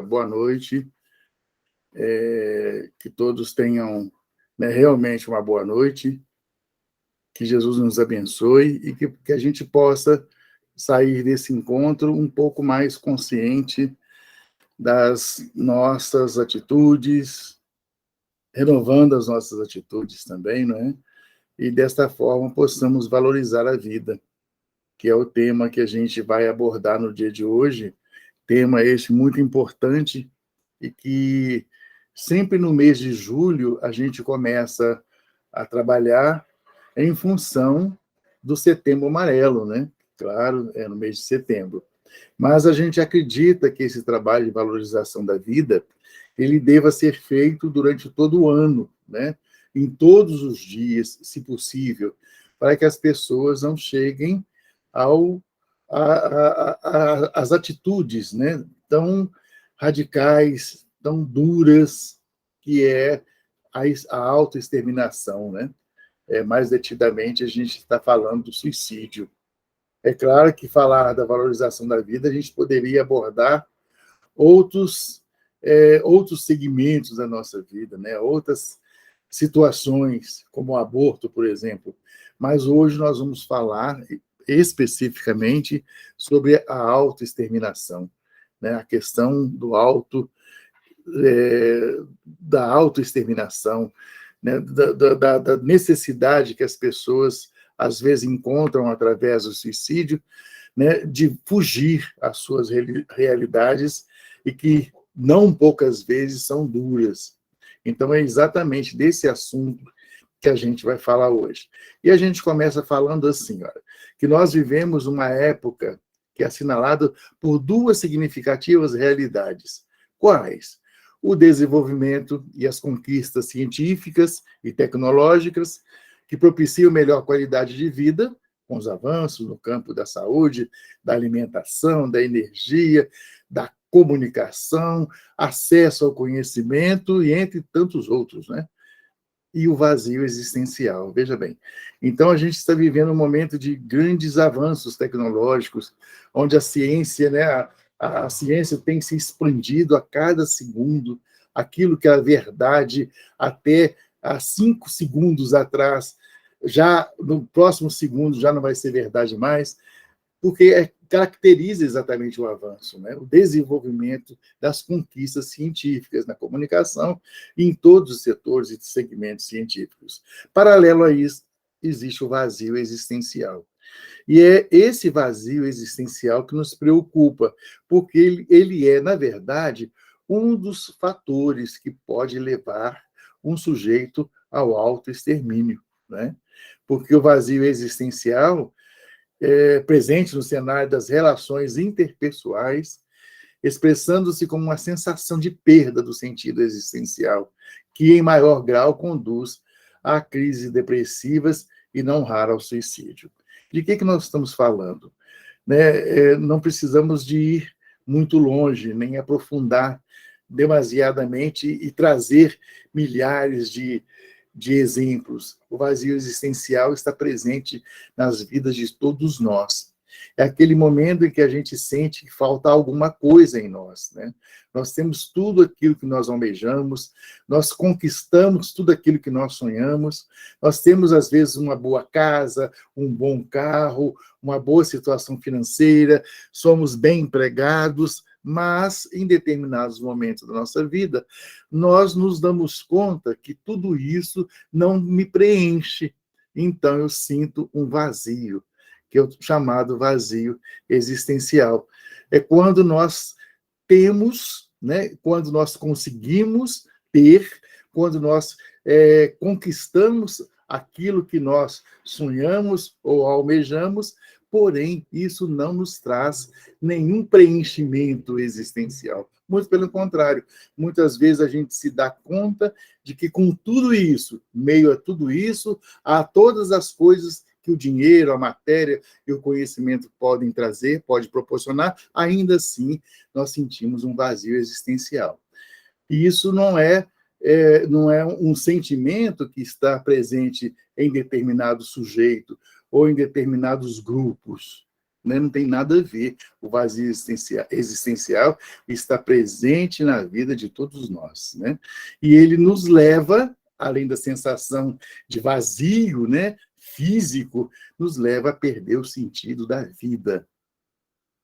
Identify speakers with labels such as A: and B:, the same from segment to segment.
A: boa noite, que todos tenham, né, realmente uma boa noite, que Jesus nos abençoe e que a gente possa sair desse encontro um pouco mais consciente das nossas atitudes, renovando as nossas atitudes também, não é? E desta forma possamos valorizar a vida, que é o tema que a gente vai abordar no dia de hoje, tema este muito importante e que sempre no mês de julho a gente começa a trabalhar em função do Setembro Amarelo, né? Claro, é no mês de setembro. Mas a gente acredita que esse trabalho de valorização da vida, ele deva ser feito durante todo o ano, né? Em todos os dias, se possível, para que as pessoas não cheguem às atitudes, né, tão radicais, tão duras, que é a autoexterminação, né? Mais detidamente, a gente está falando do suicídio. É claro que falar da valorização da vida, a gente poderia abordar outros, outros segmentos da nossa vida, né? Outras situações, como o aborto, por exemplo. Mas hoje nós vamos falar especificamente sobre a autoexterminação, né? A questão da autoexterminação, né? Da necessidade que as pessoas às vezes encontram através do suicídio, né? De fugir às suas realidades e que não poucas vezes são duras. Então, é exatamente desse assunto que a gente vai falar hoje. E a gente começa falando assim, olha, que nós vivemos uma época que é assinalada por duas significativas realidades. Quais? O desenvolvimento e as conquistas científicas e tecnológicas que propiciam melhor qualidade de vida, com os avanços no campo da saúde, da alimentação, da energia, da comunicação, acesso ao conhecimento e entre tantos outros, né? E o vazio existencial, veja bem. Então, a gente está vivendo um momento de grandes avanços tecnológicos, onde a ciência, né, a ciência tem se expandido a cada segundo, aquilo que é a verdade até há 5 segundos atrás, já no próximo segundo já não vai ser verdade mais, porque caracteriza exatamente o avanço, né? O desenvolvimento das conquistas científicas na comunicação e em todos os setores e segmentos científicos. Paralelo a isso, existe o vazio existencial. E é esse vazio existencial que nos preocupa, porque ele é, na verdade, um dos fatores que pode levar um sujeito ao autoextermínio, né? Porque o vazio existencial presente no cenário das relações interpessoais, expressando-se como uma sensação de perda do sentido existencial, que em maior grau conduz a crises depressivas e não raro ao suicídio. De que nós estamos falando? Né? Não precisamos de ir muito longe, nem aprofundar demasiadamente e trazer milhares de exemplos. O vazio existencial está presente nas vidas de todos nós. É aquele momento em que a gente sente que falta alguma coisa em nós, né? Nós temos tudo aquilo que nós almejamos, nós conquistamos tudo aquilo que nós sonhamos, nós temos, às vezes, uma boa casa, um bom carro, uma boa situação financeira, somos bem empregados, mas, em determinados momentos da nossa vida, nós nos damos conta que tudo isso não me preenche. Então, eu sinto um vazio, que é o chamado vazio existencial. É quando nós temos, né, quando nós conseguimos ter, quando nós conquistamos aquilo que nós sonhamos ou almejamos, porém, isso não nos traz nenhum preenchimento existencial. Muito pelo contrário, muitas vezes a gente se dá conta de que com tudo isso, meio a tudo isso, há todas as coisas que o dinheiro, a matéria e o conhecimento podem trazer, pode proporcionar, ainda assim nós sentimos um vazio existencial. E isso não é um sentimento que está presente em determinado sujeito ou em determinados grupos. né? Não tem nada a ver. O vazio existencial está presente na vida de todos nós, né? E ele nos leva, além da sensação de vazio, né, físico, nos leva a perder o sentido da vida.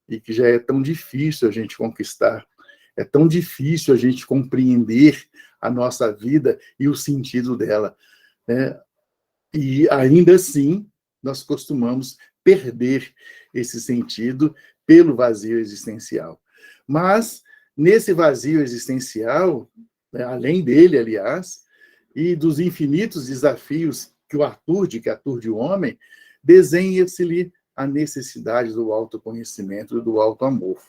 A: E que já é tão difícil a gente conquistar, é tão difícil a gente compreender a nossa vida e o sentido dela, né? E ainda assim, nós costumamos perder esse sentido pelo vazio existencial. Mas, nesse vazio existencial, né, além dele, aliás, e dos infinitos desafios que o Arthur, que aturde o homem, desenha-se-lhe a necessidade do autoconhecimento e do autoamor.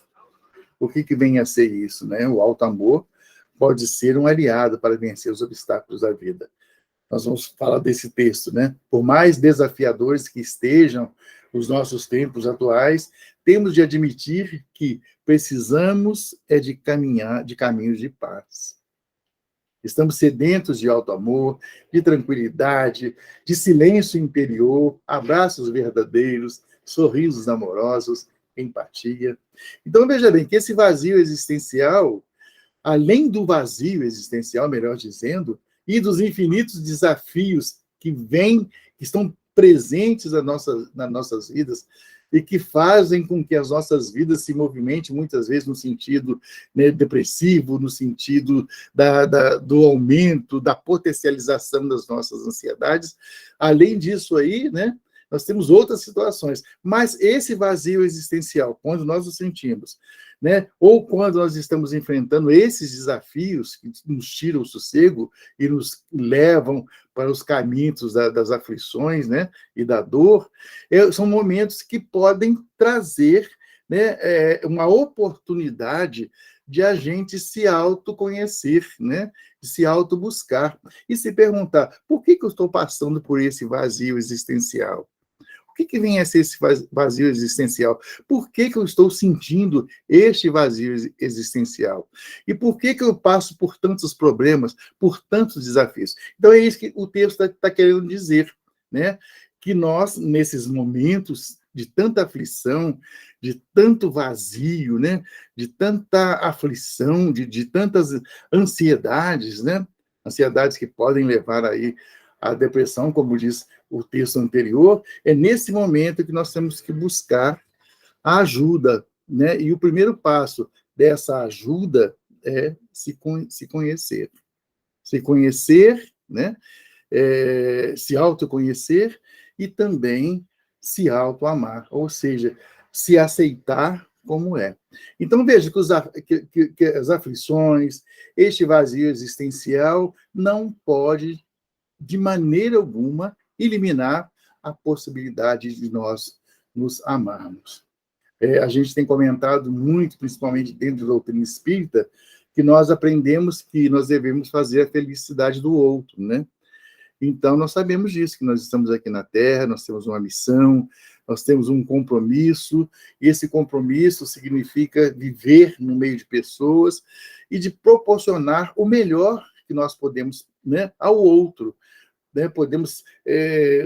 A: O que vem a ser isso, né? O autoamor pode ser um aliado para vencer os obstáculos da vida. Nós vamos falar desse texto, né? Por mais desafiadores que estejam os nossos tempos atuais, temos de admitir que precisamos de caminhar de caminhos de paz. Estamos sedentos de autoamor, de tranquilidade, de silêncio interior, abraços verdadeiros, sorrisos amorosos, empatia. Então, veja bem que esse vazio existencial, além do vazio existencial, melhor dizendo, e dos infinitos desafios que estão presentes nas nossas vidas e que fazem com que as nossas vidas se movimentem muitas vezes no sentido, né, depressivo, no sentido do aumento, da potencialização das nossas ansiedades. Além disso aí, né, nós temos outras situações, mas esse vazio existencial, quando nós o sentimos, né, ou quando nós estamos enfrentando esses desafios que nos tiram o sossego e nos levam para os caminhos das aflições, né, e da dor, são momentos que podem trazer, né, uma oportunidade de a gente se autoconhecer, né, de se autobuscar e se perguntar: por que eu estou passando por esse vazio existencial? O que vem a ser esse vazio existencial? Por que eu estou sentindo este vazio existencial? E por que eu passo por tantos problemas, por tantos desafios? Então, é isso que o texto está querendo dizer, né? Que nós, nesses momentos de tanta aflição, de tanto vazio, né? De tanta aflição, de tantas ansiedades, né? Ansiedades que podem levar aí à depressão, como diz o texto anterior, é nesse momento que nós temos que buscar a ajuda, né? E o primeiro passo dessa ajuda é se conhecer. Se conhecer, né? Se autoconhecer e também se autoamar, ou seja, se aceitar como é. Então, veja que as aflições, este vazio existencial não pode, de maneira alguma, eliminar a possibilidade de nós nos amarmos. A gente tem comentado muito, principalmente dentro da doutrina espírita, que nós aprendemos que nós devemos fazer a felicidade do outro, né? Então, nós sabemos disso, que nós estamos aqui na Terra, nós temos uma missão, nós temos um compromisso, e esse compromisso significa viver no meio de pessoas e de proporcionar o melhor que nós podemos, né, ao outro. Né,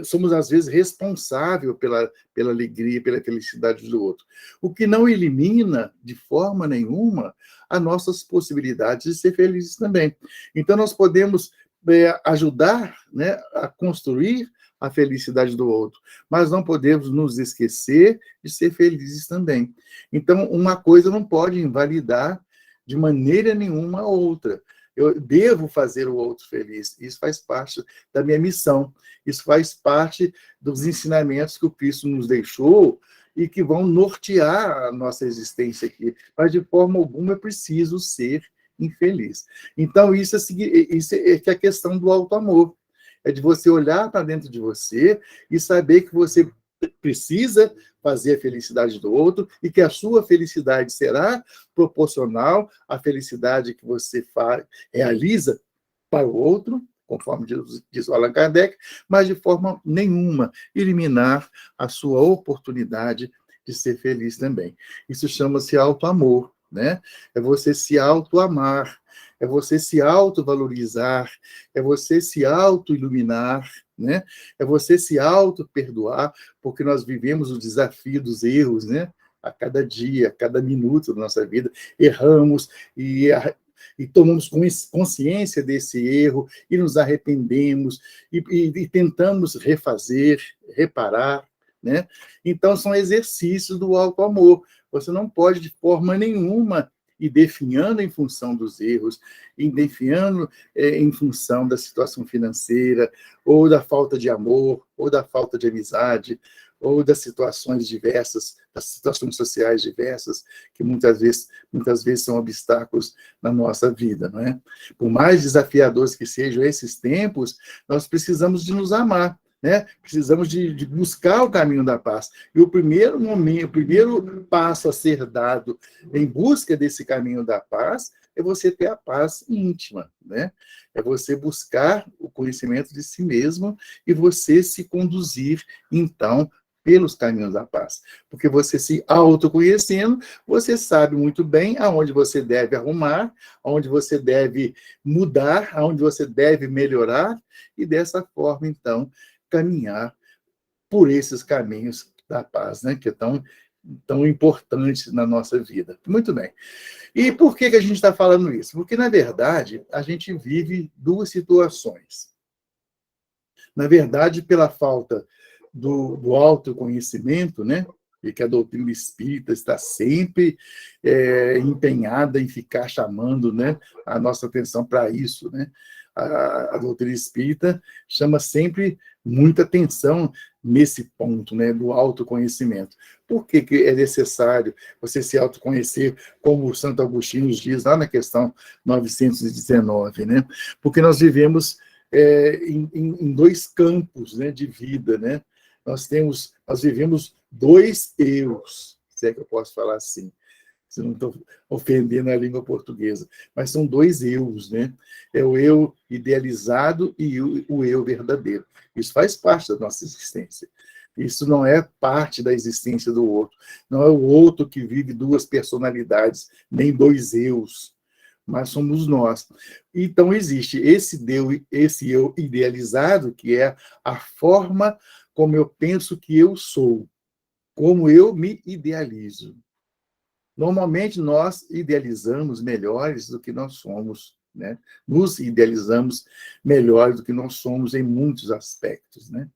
A: somos, às vezes, responsáveis pela alegria, pela felicidade do outro. O que não elimina, de forma nenhuma, as nossas possibilidades de ser felizes também. Então, nós podemos ajudar, né, a construir a felicidade do outro, mas não podemos nos esquecer de ser felizes também. Então, uma coisa não pode invalidar de maneira nenhuma a outra. Eu devo fazer o outro feliz. Isso faz parte da minha missão. Isso faz parte dos ensinamentos que o Cristo nos deixou e que vão nortear a nossa existência aqui. Mas, de forma alguma, eu preciso ser infeliz. Então, isso é que é a questão do autoamor. É de você olhar para dentro de você e saber que você precisa fazer a felicidade do outro e que a sua felicidade será proporcional à felicidade que você realiza para o outro, conforme diz o Allan Kardec, mas de forma nenhuma eliminar a sua oportunidade de ser feliz também. Isso chama-se autoamor, né? É você se autoamar, é você se autovalorizar, é você se autoiluminar, né? É você se auto-perdoar, porque nós vivemos o desafio dos erros, né? A cada dia, a cada minuto da nossa vida, erramos e tomamos consciência desse erro e nos arrependemos e tentamos refazer, reparar, né? Então, são exercícios do auto-amor. Você não pode, de forma nenhuma, ir definhando em função dos erros, ir definhando em função da situação financeira, ou da falta de amor, ou da falta de amizade, ou das situações diversas, das situações sociais diversas, que muitas vezes são obstáculos na nossa vida, não é? Por mais desafiadores que sejam esses tempos, nós precisamos de nos amar, né? Precisamos de buscar o caminho da paz. E o primeiro momento, o primeiro passo a ser dado em busca desse caminho da paz é você ter a paz íntima, né? É você buscar o conhecimento de si mesmo e você se conduzir, então, pelos caminhos da paz. Porque você se autoconhecendo, você sabe muito bem aonde você deve arrumar, aonde você deve mudar, aonde você deve melhorar, e dessa forma, então, caminhar por esses caminhos da paz, né, que é tão importante na nossa vida. Muito bem. E por que a gente está falando isso? Porque, na verdade, a gente vive duas situações. Na verdade, pela falta do autoconhecimento, né, e que a doutrina espírita está sempre empenhada em ficar chamando, né, a nossa atenção para isso, né? A doutrina espírita chama sempre muita atenção nesse ponto, né, do autoconhecimento. Por que é necessário você se autoconhecer, como o Santo Agostinho nos diz lá na questão 919, né? Porque nós vivemos em dois campos, né, de vida, né? Nós vivemos dois eus, se é que eu posso falar assim, se não estou ofendendo a língua portuguesa, mas são dois eus, né? É o eu idealizado e o eu verdadeiro. Isso faz parte da nossa existência. Isso não é parte da existência do outro. Não é o outro que vive duas personalidades, nem dois eus, mas somos nós. Então, existe esse eu idealizado, que é a forma como eu penso que eu sou, como eu me idealizo. Normalmente, nós idealizamos melhores do que nós somos, né? Nos idealizamos melhores do que nós somos em muitos aspectos, né?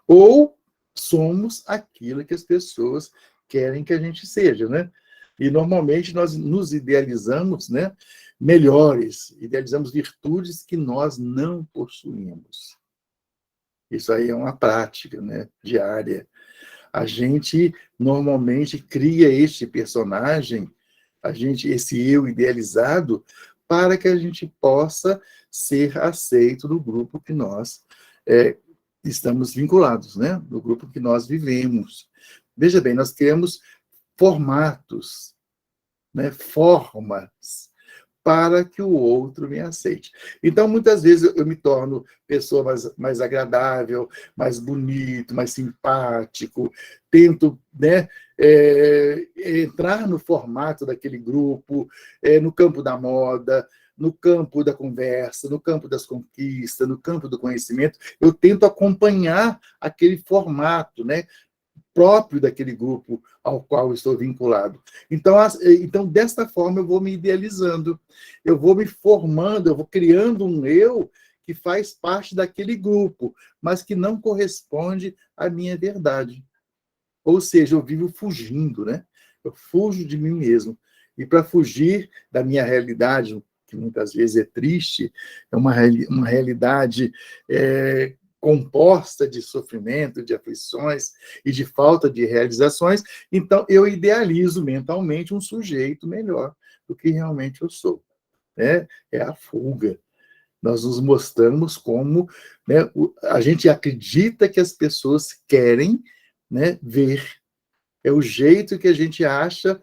A: Ou somos aquilo que as pessoas querem que a gente seja, né? E, normalmente, nós nos idealizamos, né, melhores, idealizamos virtudes que nós não possuímos. Isso aí é uma prática, né, diária. A gente normalmente cria este personagem, esse eu idealizado, para que a gente possa ser aceito no grupo que nós estamos vinculados, né? No grupo que nós vivemos. Veja bem, nós criamos formatos, né? Formas para que o outro me aceite. Então, muitas vezes, eu me torno pessoa mais agradável, mais bonito, mais simpático, tento, né, entrar no formato daquele grupo, no campo da moda, no campo da conversa, no campo das conquistas, no campo do conhecimento, eu tento acompanhar aquele formato, né, próprio daquele grupo ao qual estou vinculado. Então, desta forma, eu vou me idealizando, eu vou me formando, eu vou criando um eu que faz parte daquele grupo, mas que não corresponde à minha verdade. Ou seja, eu vivo fugindo, né? Eu fujo de mim mesmo. E para fugir da minha realidade, que muitas vezes é triste, é uma realidade composta de sofrimento, de aflições e de falta de realizações, então eu idealizo mentalmente um sujeito melhor do que realmente eu sou. Né? É a fuga. Nós nos mostramos como, né, a gente acredita que as pessoas querem, né, ver. É o jeito que a gente acha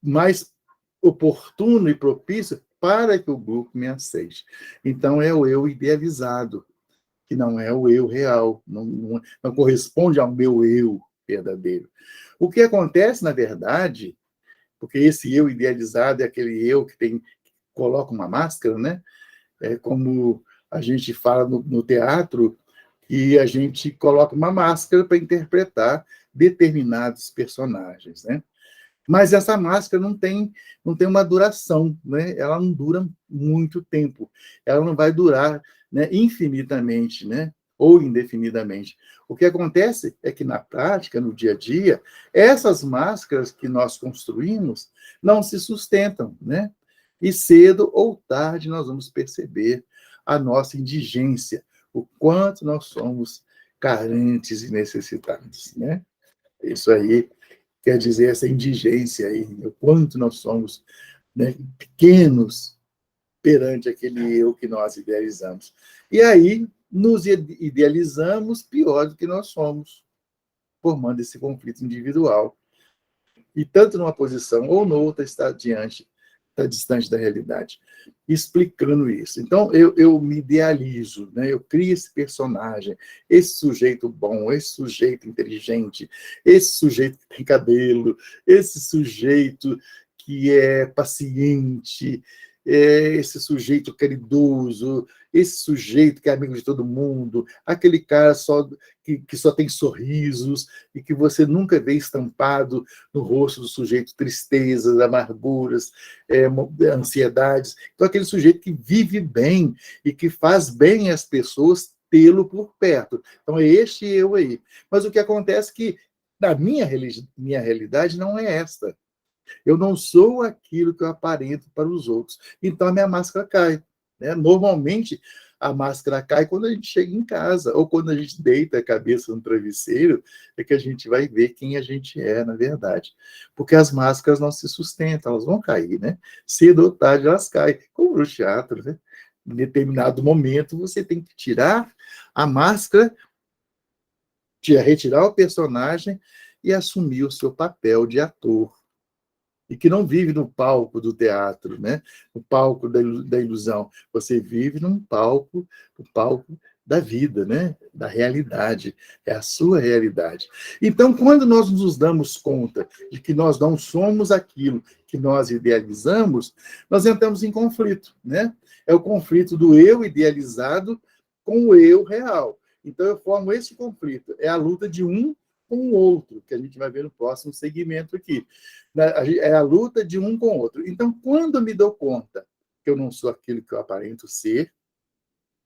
A: mais oportuno e propício para que o grupo me aceite. Então, é o eu idealizado, que não é o eu real, não corresponde ao meu eu verdadeiro. O que acontece, na verdade, porque esse eu idealizado é aquele eu que coloca uma máscara, né? É como a gente fala no teatro, E a gente coloca uma máscara para interpretar determinados personagens, né? Mas essa máscara não tem uma duração, né? Ela não dura muito tempo, ela não vai durar, né, infinitamente, né, ou indefinidamente. O que acontece é que, na prática, no dia a dia, essas máscaras que nós construímos não se sustentam, né? E cedo ou tarde nós vamos perceber a nossa indigência, o quanto nós somos carentes e necessitados, né? Isso aí quer dizer, essa indigência aí, o quanto nós somos, né, pequenos perante aquele eu que nós idealizamos. E aí nos idealizamos pior do que nós somos, formando esse conflito individual. E tanto numa posição ou noutra está diante, está distante da realidade, explicando isso. Então, eu me idealizo, né? Eu crio esse personagem, esse sujeito bom, esse sujeito inteligente, esse sujeito que tem cabelo, esse sujeito que é paciente, esse sujeito caridoso, esse sujeito que é amigo de todo mundo, aquele cara que só tem sorrisos e que você nunca vê estampado no rosto do sujeito tristezas, amarguras, ansiedades. Então, aquele sujeito que vive bem e que faz bem às pessoas tê-lo por perto. Então, é este eu aí. Mas o que acontece é que, na minha realidade, não é esta. Eu não sou aquilo que eu aparento para os outros. Então, a minha máscara cai, né? Normalmente, a máscara cai quando a gente chega em casa, ou quando a gente deita a cabeça no travesseiro, é que a gente vai ver quem a gente é, na verdade. Porque as máscaras não se sustentam, elas vão cair, né? Cedo ou tarde elas caem, como no teatro, né? Em determinado momento, você tem que tirar a máscara, retirar o personagem e assumir o seu papel de ator, e que não vive no palco do teatro, né? No palco da ilusão. Você vive num palco, no palco da vida, né? Da realidade. É a sua realidade. Então, quando nós nos damos conta de que nós não somos aquilo que nós idealizamos, nós entramos em conflito, né? É o conflito do eu idealizado com o eu real. Então, eu formo esse conflito. É a luta de um com o outro, que a gente vai ver no próximo segmento aqui. É a luta de um com o outro. Então, quando eu me dou conta que eu não sou aquilo que eu aparento ser,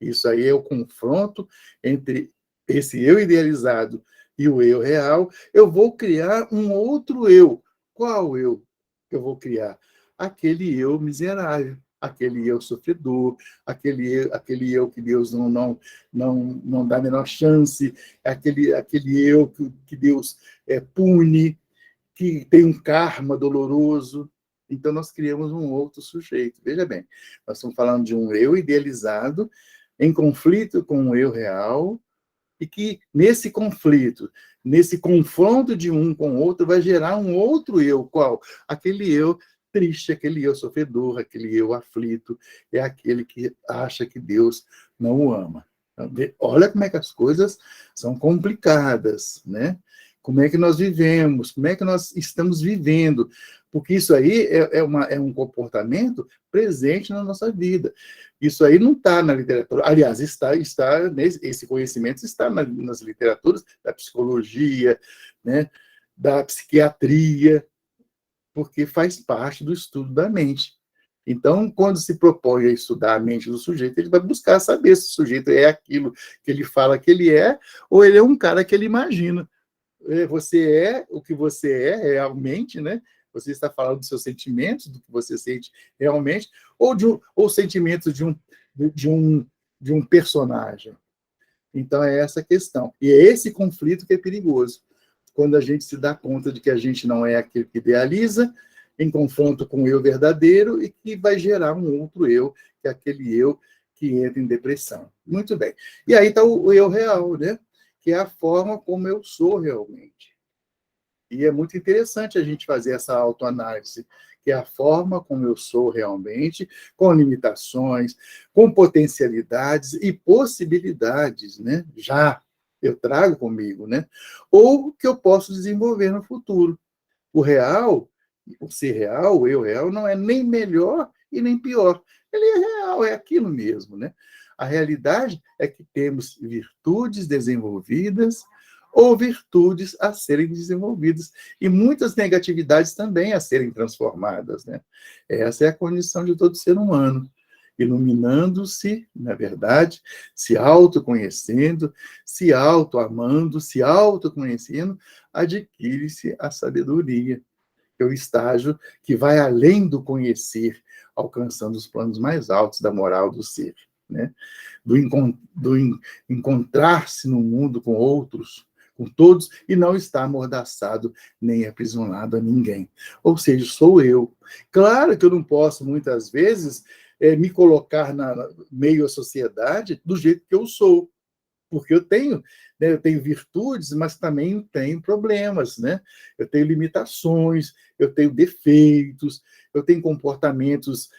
A: isso aí é o confronto entre esse eu idealizado e o eu real, eu vou criar um outro eu. Qual eu que eu vou criar? Aquele eu miserável, aquele eu sofredor, aquele eu que Deus não dá a menor chance, aquele eu que Deus pune, que tem um karma doloroso. Então, nós criamos um outro sujeito. Veja bem, nós estamos falando de um eu idealizado em conflito com o eu real, e que nesse conflito, nesse confronto de um com o outro, vai gerar um outro eu. Qual? Aquele eu triste, aquele eu sofredor, aquele eu aflito, é aquele que acha que Deus não o ama. Olha como é que as coisas são complicadas, né? Como é que nós vivemos, como é que nós estamos vivendo, porque isso aí é um comportamento presente na nossa vida. Isso aí não está na literatura, aliás, esse conhecimento está nas literaturas da psicologia, né, da psiquiatria, porque faz parte do estudo da mente. Então, quando se propõe a estudar a mente do sujeito, ele vai buscar saber se o sujeito é aquilo que ele fala que ele é, ou ele é um cara que ele imagina. Você é o que você é realmente, né? Você está falando dos seus sentimentos, do que você sente realmente, ou sentimentos de um personagem. Então, é essa a questão. E é esse conflito que é perigoso. Quando a gente se dá conta de que a gente não é aquele que idealiza, em confronto com o eu verdadeiro, e que vai gerar um outro eu, que é aquele eu que entra em depressão. Muito bem. E aí está o eu real, né? Que é a forma como eu sou realmente. E é muito interessante a gente fazer essa autoanálise, que é a forma como eu sou realmente, com limitações, com potencialidades e possibilidades, né? Já eu trago comigo, né? Ou que eu posso desenvolver no futuro. O real, o ser real, o eu real, não é nem melhor e nem pior. Ele é real, é aquilo mesmo, né? A realidade é que temos virtudes desenvolvidas ou virtudes a serem desenvolvidas, e muitas negatividades também a serem transformadas, né? Essa é a condição de todo ser humano, iluminando-se, na verdade, se autoconhecendo, se autoamando, se autoconhecendo, adquire-se a sabedoria, que é o estágio que vai além do conhecer, alcançando os planos mais altos da moral do ser, né? Do encontrar-se no mundo com outros, com todos, e não estar amordaçado nem aprisionado a ninguém. Ou seja, sou eu. Claro que eu não posso, muitas vezes, me colocar meio à sociedade do jeito que eu sou, porque eu tenho virtudes, mas também tenho problemas, né? Eu tenho limitações, eu tenho defeitos, eu tenho comportamentos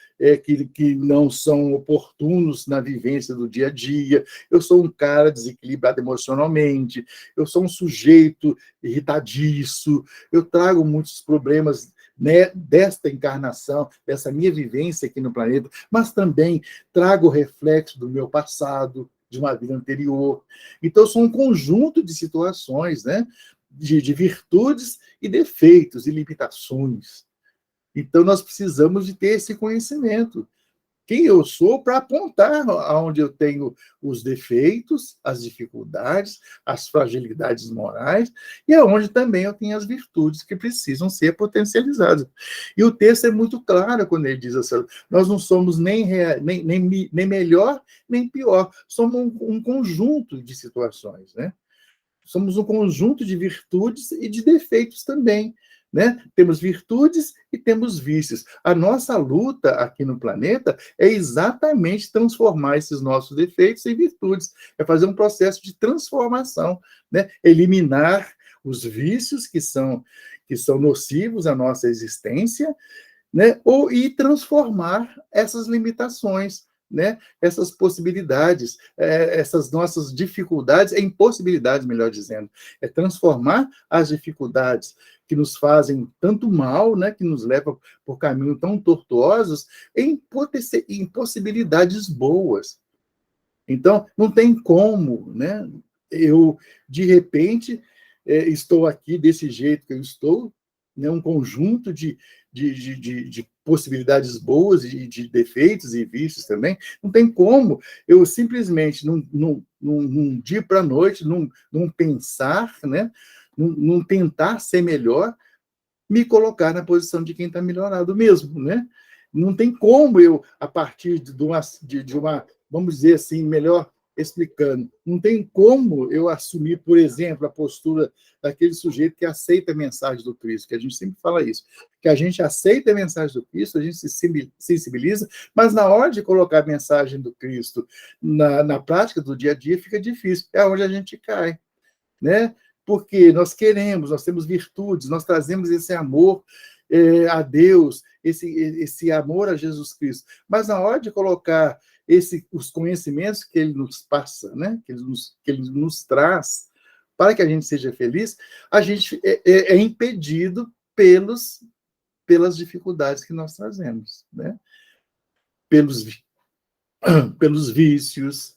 A: que não são oportunos na vivência do dia a dia, eu sou um cara desequilibrado emocionalmente, eu sou um sujeito irritadiço, eu trago muitos problemas, né, desta encarnação, dessa minha vivência aqui no planeta, mas também trago o reflexo do meu passado, de uma vida anterior. Então, são um conjunto de situações, né? De virtudes e defeitos e limitações. Então, nós precisamos de ter esse conhecimento. Quem eu sou para apontar aonde eu tenho os defeitos, as dificuldades, as fragilidades morais, e aonde também eu tenho as virtudes que precisam ser potencializadas. E o texto é muito claro quando ele diz assim, nós não somos nem melhor, nem pior, somos um conjunto de situações, né? Somos um conjunto de virtudes e de defeitos também, né? Temos virtudes e temos vícios. A nossa luta aqui no planeta é exatamente transformar esses nossos defeitos em virtudes, é fazer um processo de transformação, né? Eliminar os vícios que são nocivos à nossa existência, né? E transformar essas limitações, né? Essas possibilidades, essas nossas dificuldades em possibilidades, melhor dizendo, é transformar as dificuldades que nos fazem tanto mal, né? Que nos levam por caminhos tão tortuosos, em possibilidades boas. Então, não tem como, né? Eu, de repente, estou aqui desse jeito que eu estou, né? Um conjunto de possibilidades boas e de defeitos e vícios também. Não tem como eu simplesmente, num dia para a noite, num pensar, né? Num tentar ser melhor, me colocar na posição de quem está melhorado mesmo, né? Não tem como eu, a partir de uma, vamos dizer assim, melhor explicando, não tem como eu assumir, por exemplo, a postura daquele sujeito que aceita a mensagem do Cristo, que a gente sempre fala isso, que a gente aceita a mensagem do Cristo, a gente se sensibiliza, mas na hora de colocar a mensagem do Cristo na prática do dia a dia, fica difícil, é onde a gente cai, né? Porque nós temos virtudes, nós trazemos esse amor a Deus, esse amor a Jesus Cristo. Mas na hora de colocar os conhecimentos que ele nos passa, né? que ele nos traz, para que a gente seja feliz, a gente é impedido pelas dificuldades que nós trazemos, né? Pelos vícios,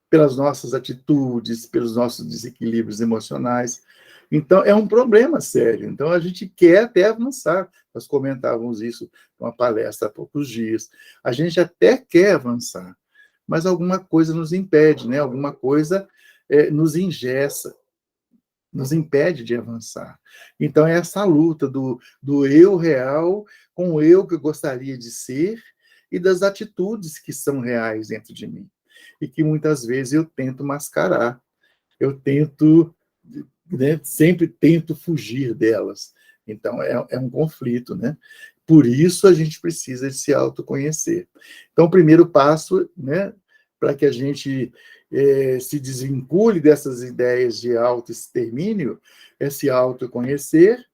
A: pelas nossas atitudes, pelos nossos desequilíbrios emocionais. Então, é um problema sério. Então, a gente quer até avançar. Nós comentávamos isso numa palestra há poucos dias. A gente até quer avançar, mas alguma coisa nos impede, né? Alguma coisa nos engessa, nos impede de avançar. Então, é essa luta do eu real com o eu que eu gostaria de ser e das atitudes que são reais dentro de mim e que muitas vezes eu tento mascarar, eu tento, né, sempre tento fugir delas. Então, é um conflito, né? Por isso, a gente precisa de se autoconhecer. Então, o primeiro passo, né, para que a gente se desvincule dessas ideias de autoextermínio é se autoconhecer,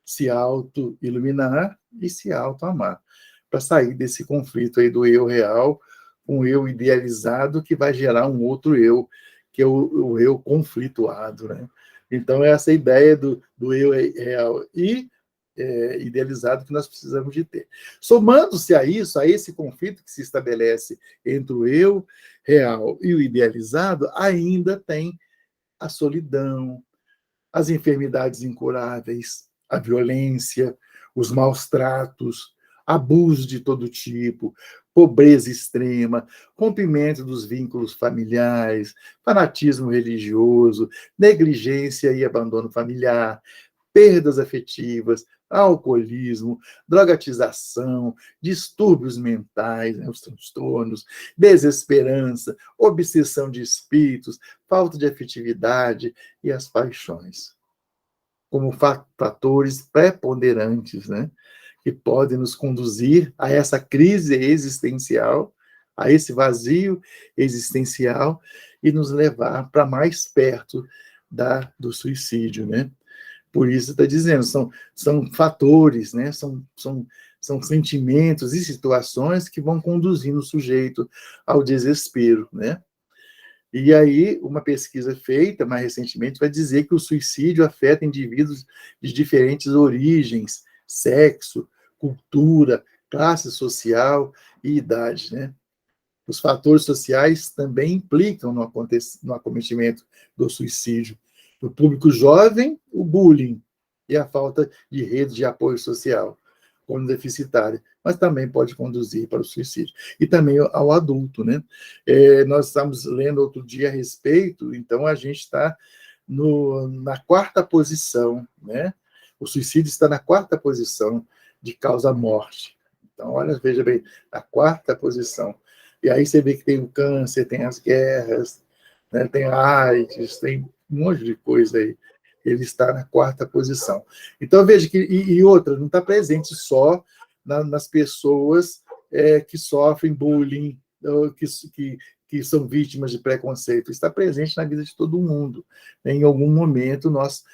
A: se auto-iluminar e se auto-amar, para sair desse conflito aí do eu real, um eu idealizado que vai gerar um outro eu, que é o eu conflituado, né? Então, essa ideia do eu real. E idealizado que nós precisamos de ter. Somando-se a isso, a esse conflito que se estabelece entre o eu real e o idealizado, ainda tem a solidão, as enfermidades incuráveis, a violência, os maus tratos, abuso de todo tipo, pobreza extrema, rompimento dos vínculos familiares, fanatismo religioso, negligência e abandono familiar, perdas afetivas, alcoolismo, drogatização, distúrbios mentais, né, os transtornos, desesperança, obsessão de espíritos, falta de afetividade e as paixões, como fatores preponderantes, né, que podem nos conduzir a essa crise existencial, a esse vazio existencial e nos levar para mais perto do suicídio, né? Por isso está dizendo, são fatores, né? São sentimentos e situações que vão conduzindo o sujeito ao desespero, né? E aí, uma pesquisa feita mais recentemente vai dizer que o suicídio afeta indivíduos de diferentes origens, sexo, cultura, classe social e idade, né? Os fatores sociais também implicam no acometimento do suicídio. No público jovem, o bullying e a falta de rede de apoio social, quando deficitária, mas também pode conduzir para o suicídio. E também ao adulto, né? Nós estamos lendo outro dia a respeito, então a gente está na quarta posição, né? O suicídio está na quarta posição de causa-morte. Então, olha, veja bem, a quarta posição. E aí você vê que tem o câncer, tem as guerras, né, tem a AIDS, tem um monte de coisa aí. Ele está na quarta posição. Então, veja que, e outra, não está presente só nas pessoas que sofrem bullying, que são vítimas de preconceito. Está presente na vida de todo mundo. Em algum momento, nós,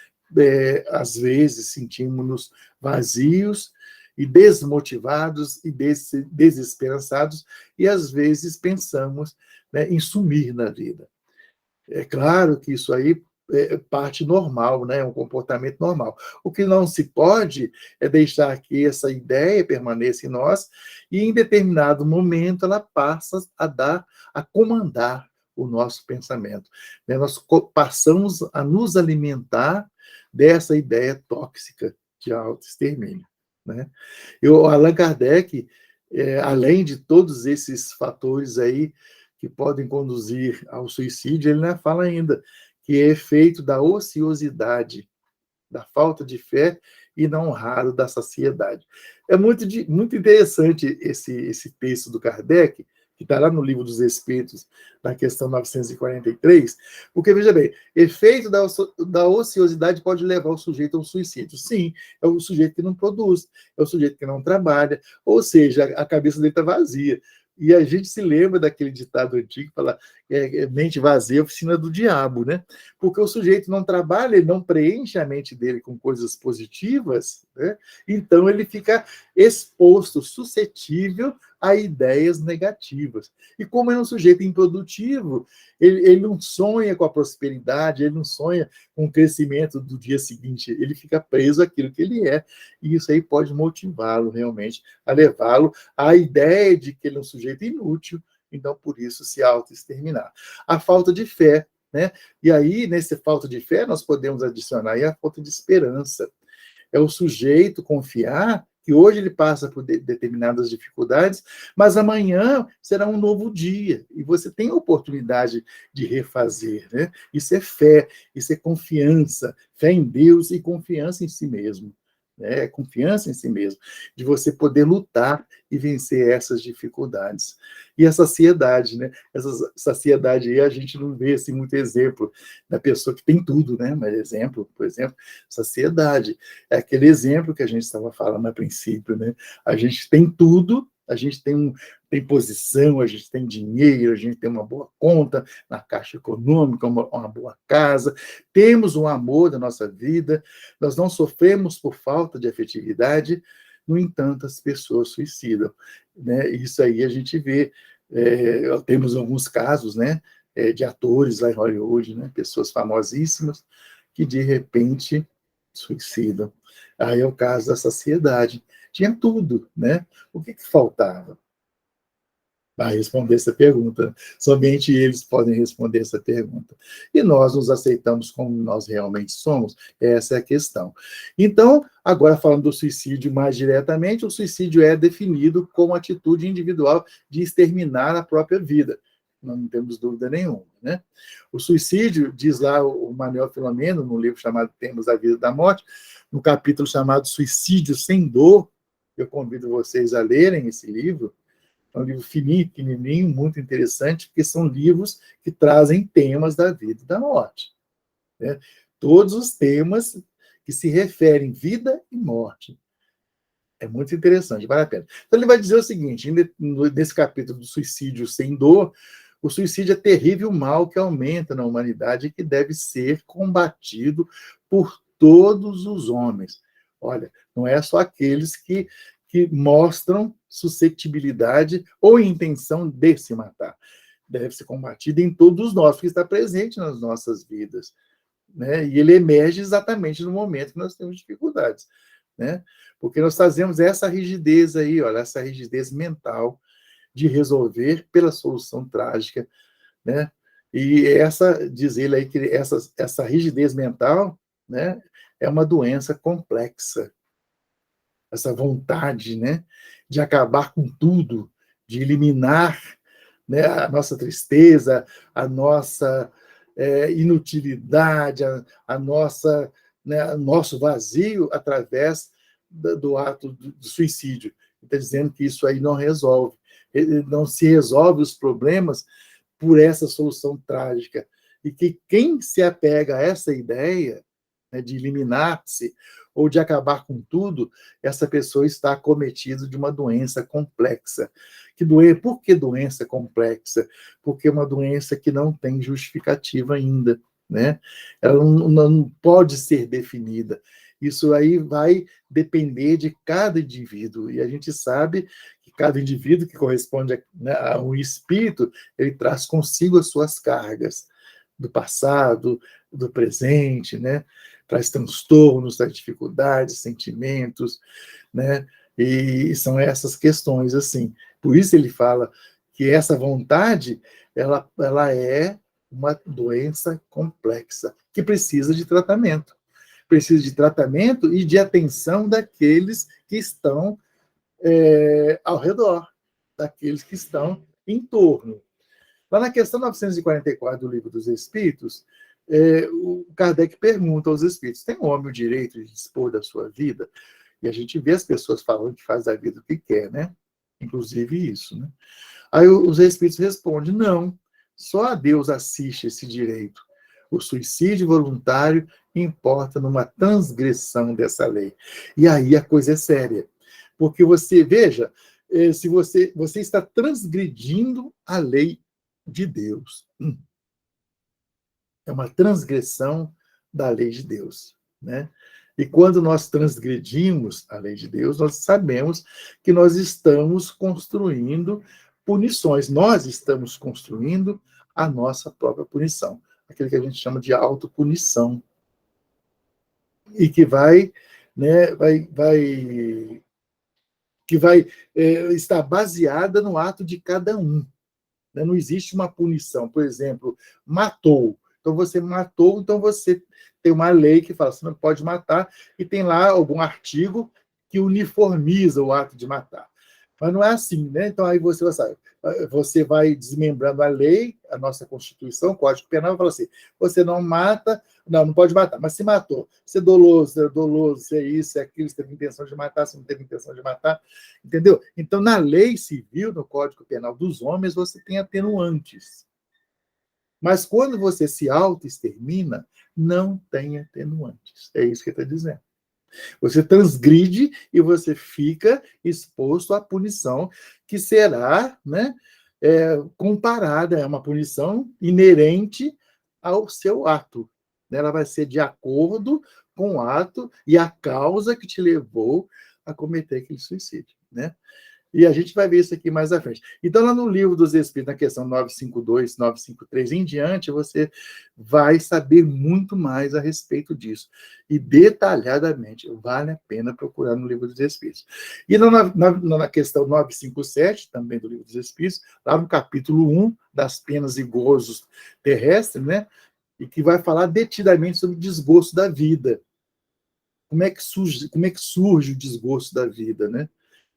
A: às vezes, sentimos-nos vazios e desmotivados e desesperançados, e às vezes pensamos, né, em sumir na vida. É claro que isso aí é parte normal, né? É um comportamento normal. O que não se pode é deixar que essa ideia permaneça em nós e, em determinado momento, ela passa a comandar o nosso pensamento. Né? Nós passamos a nos alimentar dessa ideia tóxica de autoextermínio. Né? O Allan Kardec, além de todos esses fatores aí que podem conduzir ao suicídio, ele ainda fala ainda que é efeito da ociosidade, da falta de fé e, não raro, da saciedade. É muito interessante esse texto do Kardec, que está lá no Livro dos Espíritos, na questão 943, porque, veja bem, efeito da ociosidade pode levar o sujeito ao suicídio. Sim, é o sujeito que não produz, é o sujeito que não trabalha, ou seja, a cabeça dele está vazia. E a gente se lembra daquele ditado antigo, que fala, mente vazia, oficina do diabo, né? Porque o sujeito não trabalha, ele não preenche a mente dele com coisas positivas, né? Então ele fica exposto, suscetível a ideias negativas. E como é um sujeito improdutivo, ele não sonha com a prosperidade, ele não sonha com o crescimento do dia seguinte, ele fica preso àquilo que ele é. E isso aí pode motivá-lo realmente, a levá-lo à ideia de que ele é um sujeito inútil, então por isso se autoexterminar. A falta de fé, né? E aí, nessa falta de fé, nós podemos adicionar aí a falta de esperança. É o sujeito confiar que hoje ele passa por determinadas dificuldades, mas amanhã será um novo dia, e você tem a oportunidade de refazer, né? Isso é fé, isso é confiança, fé em Deus e confiança em si mesmo. Né? Confiança em si mesmo, de você poder lutar e vencer essas dificuldades. E a saciedade, né? Essa saciedade aí a gente não vê assim, muito exemplo da pessoa que tem tudo, né? Mas exemplo, por exemplo, saciedade. É aquele exemplo que a gente estava falando a princípio, né? A gente tem tudo, a gente tem posição, a gente tem dinheiro, a gente tem uma boa conta na Caixa Econômica, uma boa casa, temos um amor da nossa vida, nós não sofremos por falta de afetividade, no entanto, as pessoas suicidam. Né? Isso aí a gente vê, temos alguns casos, né, de atores lá em Hollywood, né, pessoas famosíssimas, que de repente suicídio. Aí é o caso da saciedade. Tinha tudo, né? O que faltava? Para responder essa pergunta. Somente eles podem responder essa pergunta. E nós nos aceitamos como nós realmente somos? Essa é a questão. Então, agora falando do suicídio mais diretamente, o suicídio é definido como atitude individual de exterminar a própria vida. Não temos dúvida nenhuma, né? O suicídio, diz lá o Manuel Filomeno, no livro chamado Temas da Vida e da Morte, no capítulo chamado Suicídio Sem Dor, eu convido vocês a lerem esse livro. É um livro fininho, pequenininho, muito interessante, porque são livros que trazem temas da vida e da morte, né? Todos os temas que se referem vida e morte. É muito interessante, vale a pena. Então, ele vai dizer o seguinte, nesse capítulo do suicídio sem dor, o suicídio é terrível mal que aumenta na humanidade e que deve ser combatido por todos os homens. Olha, não é só aqueles que mostram suscetibilidade ou intenção de se matar. Deve ser combatido em todos nós, porque está presente nas nossas vidas, né? E ele emerge exatamente no momento que nós temos dificuldades, né? Porque nós fazemos essa rigidez aí, olha, essa rigidez mental de resolver pela solução trágica, né? E essa, diz ele aí, que essa rigidez mental, né, é uma doença complexa, essa vontade, né, de acabar com tudo, de eliminar, né, a nossa tristeza, a nossa inutilidade, a nossa, né, nosso vazio através do ato do suicídio. Está dizendo que isso aí não resolve, não se resolve os problemas por essa solução trágica. E que quem se apega a essa ideia, né, de eliminar-se ou de acabar com tudo, essa pessoa está acometida de uma doença complexa. Por que doença complexa? Porque é uma doença que não tem justificativa ainda, né? Ela não pode ser definida. Isso aí vai depender de cada indivíduo. E a gente sabe que cada indivíduo que corresponde a um espírito, ele traz consigo as suas cargas do passado, do presente, né? Traz transtornos, traz dificuldades, sentimentos, né? E são essas questões, assim. Por isso ele fala que essa vontade, ela é uma doença complexa, que precisa de tratamento. Precisa de tratamento e de atenção daqueles que estão ao redor, daqueles que estão em torno. Lá na questão 944 do Livro dos Espíritos, o Kardec pergunta aos espíritos: tem o homem o direito de dispor da sua vida? E a gente vê as pessoas falando que faz da vida o que quer, né? Inclusive isso, né? Aí os espíritos respondem: não, só a Deus assiste esse direito. O suicídio voluntário importa numa transgressão dessa lei. E aí a coisa é séria. Porque você, veja, se você está transgredindo a lei de Deus. É uma transgressão da lei de Deus, né? E quando nós transgredimos a lei de Deus, nós sabemos que nós estamos construindo punições. Nós estamos construindo a nossa própria punição, aquilo que a gente chama de autopunição. E que vai, né, que vai estar baseada no ato de cada um. Não existe uma punição. Por exemplo, matou. Então, você matou, então você tem uma lei que fala que você não pode matar, e tem lá algum artigo que uniformiza o ato de matar. Mas não é assim, né? Então, aí você vai desmembrando a lei, a nossa Constituição, o Código Penal, e fala assim: você não mata, não pode matar, mas se matou. Você é doloso, você é isso, você é aquilo, você teve intenção de matar, você não teve intenção de matar, entendeu? Então, na lei civil, no Código Penal dos homens, você tem atenuantes. Mas quando você se auto-extermina, não tem atenuantes. É isso que ele está dizendo. Você transgride e você fica exposto à punição que será, né, comparada, é uma punição inerente ao seu ato. Ela vai ser de acordo com o ato e a causa que te levou a cometer aquele suicídio, né? E a gente vai ver isso aqui mais à frente. Então, lá no Livro dos Espíritos, na questão 952, 953 em diante, você vai saber muito mais a respeito disso. E detalhadamente, vale a pena procurar no Livro dos Espíritos. E na questão 957, também do Livro dos Espíritos, lá no capítulo 1, das penas e gozos terrestres, né? E que vai falar detidamente sobre o desgosto da vida. Como é que surge o desgosto da vida, né?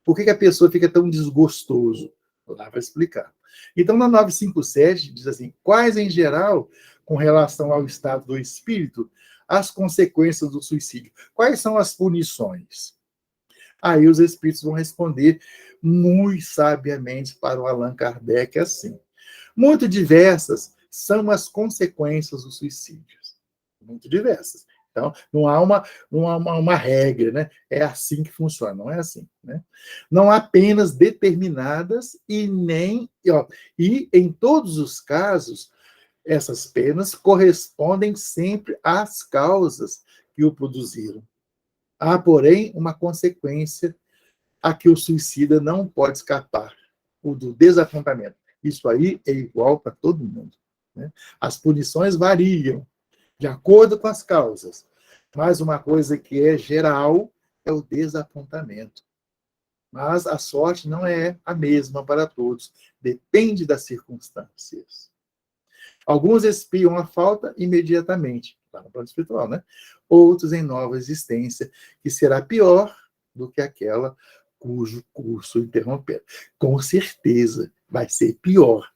A: Por que a pessoa fica tão desgostoso? Vou lá para explicar. Então, na 957, diz assim: quais, em geral, com relação ao estado do espírito, as consequências do suicídio? Quais são as punições? Aí os espíritos vão responder muito sabiamente para o Allan Kardec assim: muito diversas são as consequências do suicídio. Muito diversas. Então, não há uma regra, né? É assim que funciona, não é assim, né? Não há penas determinadas e em todos os casos, essas penas correspondem sempre às causas que o produziram. Há, porém, uma consequência a que o suicida não pode escapar, o do desapontamento. Isso aí é igual para todo mundo, né? As punições variam de acordo com as causas. Mas uma coisa que é geral é o desapontamento. Mas a sorte não é a mesma para todos. Depende das circunstâncias. Alguns expiam a falta imediatamente, lá no plano espiritual, né? Outros em nova existência, que será pior do que aquela cujo curso interromperam. Com certeza vai ser pior,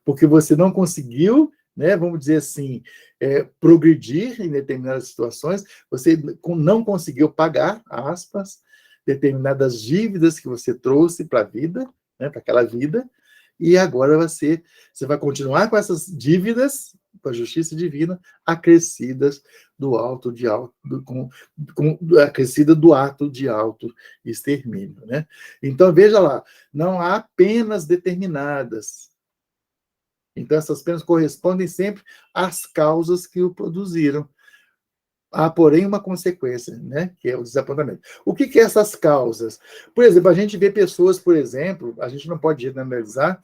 A: porque você não conseguiu, né, vamos dizer assim, progredir em determinadas situações, você não conseguiu pagar, aspas, determinadas dívidas que você trouxe para a vida, né, para aquela vida, e agora você vai continuar com essas dívidas, com a justiça divina, acrescidas do alto de alto, acrescida do ato de auto extermínio, né? Então veja lá, não há penas determinadas. Então essas penas correspondem sempre às causas que o produziram. Há, porém, uma consequência, né, que é o desapontamento. O que é essas causas? Por exemplo, a gente vê pessoas, por exemplo, a gente não pode generalizar,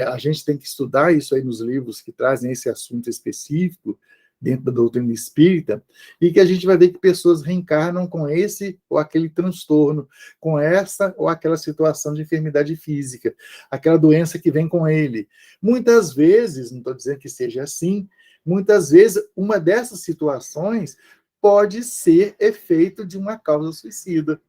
A: a gente tem que estudar isso aí nos livros que trazem esse assunto específico, dentro da doutrina espírita, e que a gente vai ver que pessoas reencarnam com esse ou aquele transtorno, com essa ou aquela situação de enfermidade física, aquela doença que vem com ele. Muitas vezes, não estou dizendo que seja assim, muitas vezes uma dessas situações pode ser efeito de uma causa suicida,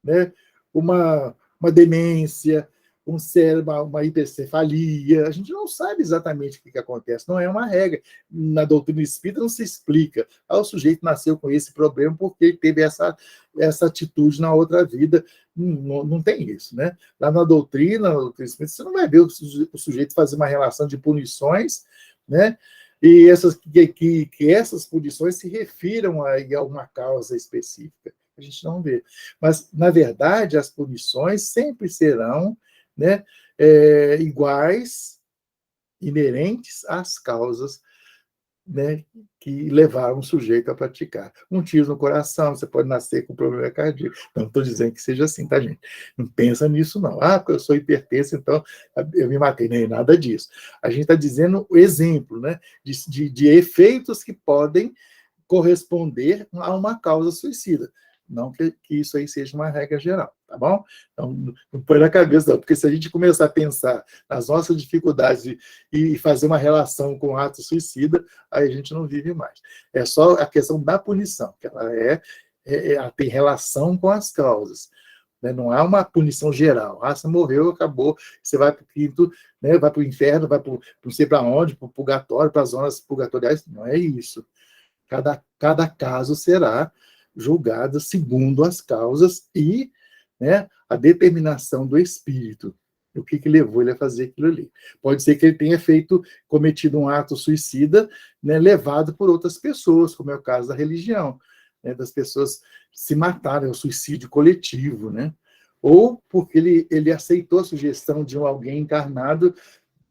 A: né? Uma demência, um cérebro, uma hipercefalia. A gente não sabe exatamente o que acontece, não é uma regra. Na doutrina espírita não se explica. O sujeito nasceu com esse problema porque ele teve essa atitude na outra vida. Não tem isso, né? Lá na doutrina espírita, você não vai ver o sujeito fazer uma relação de punições, né? E que essas punições se refiram a uma causa específica. A gente não vê. Mas, na verdade, as punições sempre serão, né, iguais, inerentes às causas, né, que levaram o sujeito a praticar. Um tiro no coração, você pode nascer com problema cardíaco. Não estou dizendo que seja assim, tá, gente? Não pensa nisso, não. Porque eu sou hipertenso, então eu me matei. Nem nada disso. A gente está dizendo o exemplo, né, de efeitos que podem corresponder a uma causa suicida. Não que isso aí seja uma regra geral, tá bom? Então, não põe na cabeça, não, porque se a gente começar a pensar nas nossas dificuldades e fazer uma relação com o ato suicida, aí a gente não vive mais. É só a questão da punição, que ela tem relação com as causas. Né? Não há uma punição geral. Você morreu, acabou, você vai para o quinto, né? Vai para o inferno, vai para não sei para onde, para o purgatório, para as zonas purgatoriais. Não é isso. Cada caso será julgado segundo as causas e, né, a determinação do espírito. O que levou ele a fazer aquilo ali. Pode ser que ele tenha cometido um ato suicida, né, levado por outras pessoas, como é o caso da religião, né, das pessoas se matarem, o suicídio coletivo, né? Ou porque ele aceitou a sugestão de alguém encarnado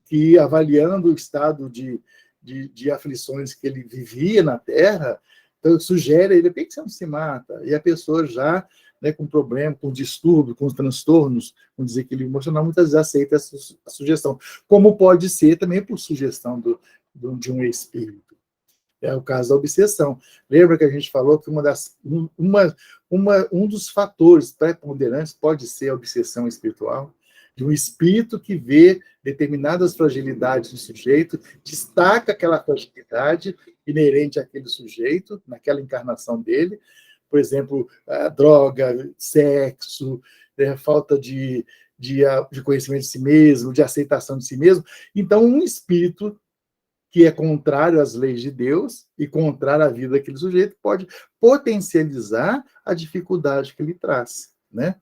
A: que, avaliando o estado de aflições que ele vivia na Terra, então sugere a ele: por que você não se mata? E a pessoa já, né, com problema, com distúrbio, com transtornos, com desequilíbrio emocional, muitas vezes aceita essa sugestão, como pode ser também por sugestão de um espírito. É o caso da obsessão. Lembra que a gente falou que um dos fatores preponderantes pode ser a obsessão espiritual? De um espírito que vê determinadas fragilidades do sujeito, destaca aquela fragilidade inerente àquele sujeito, naquela encarnação dele, por exemplo, a droga, sexo, falta de conhecimento de si mesmo, de aceitação de si mesmo. Então, um espírito que é contrário às leis de Deus e contrário à vida daquele sujeito, pode potencializar a dificuldade que ele traz, né?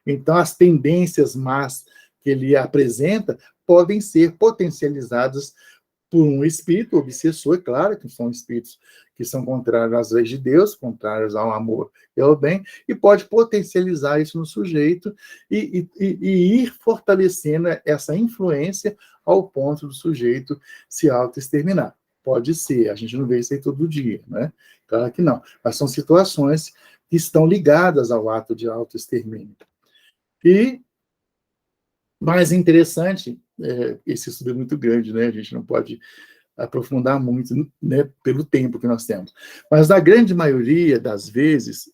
A: Então, as tendências más que ele apresenta podem ser potencializadas por um espírito obsessor, é claro, que são espíritos que são contrários às leis de Deus, contrários ao amor e ao bem, e pode potencializar isso no sujeito e ir fortalecendo essa influência ao ponto do sujeito se autoexterminar. Pode ser, a gente não vê isso aí todo dia, né? Claro que não, mas são situações que estão ligadas ao ato de autoextermínio. E mais interessante, esse estudo é muito grande, né? A gente não pode aprofundar muito, né, pelo tempo que nós temos. Mas, na grande maioria das vezes,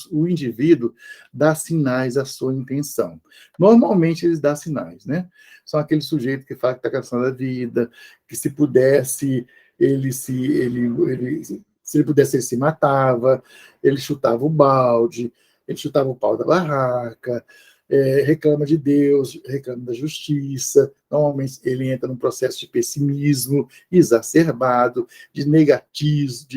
A: o indivíduo dá sinais à sua intenção. Normalmente, eles dão sinais, né? São aquele sujeito que fala que está cansado da vida, que se pudesse, se ele pudesse, ele se matava, ele chutava o balde, ele chutava o pau da barraca, reclama de Deus, reclama da justiça. Normalmente ele entra num processo de pessimismo exacerbado, de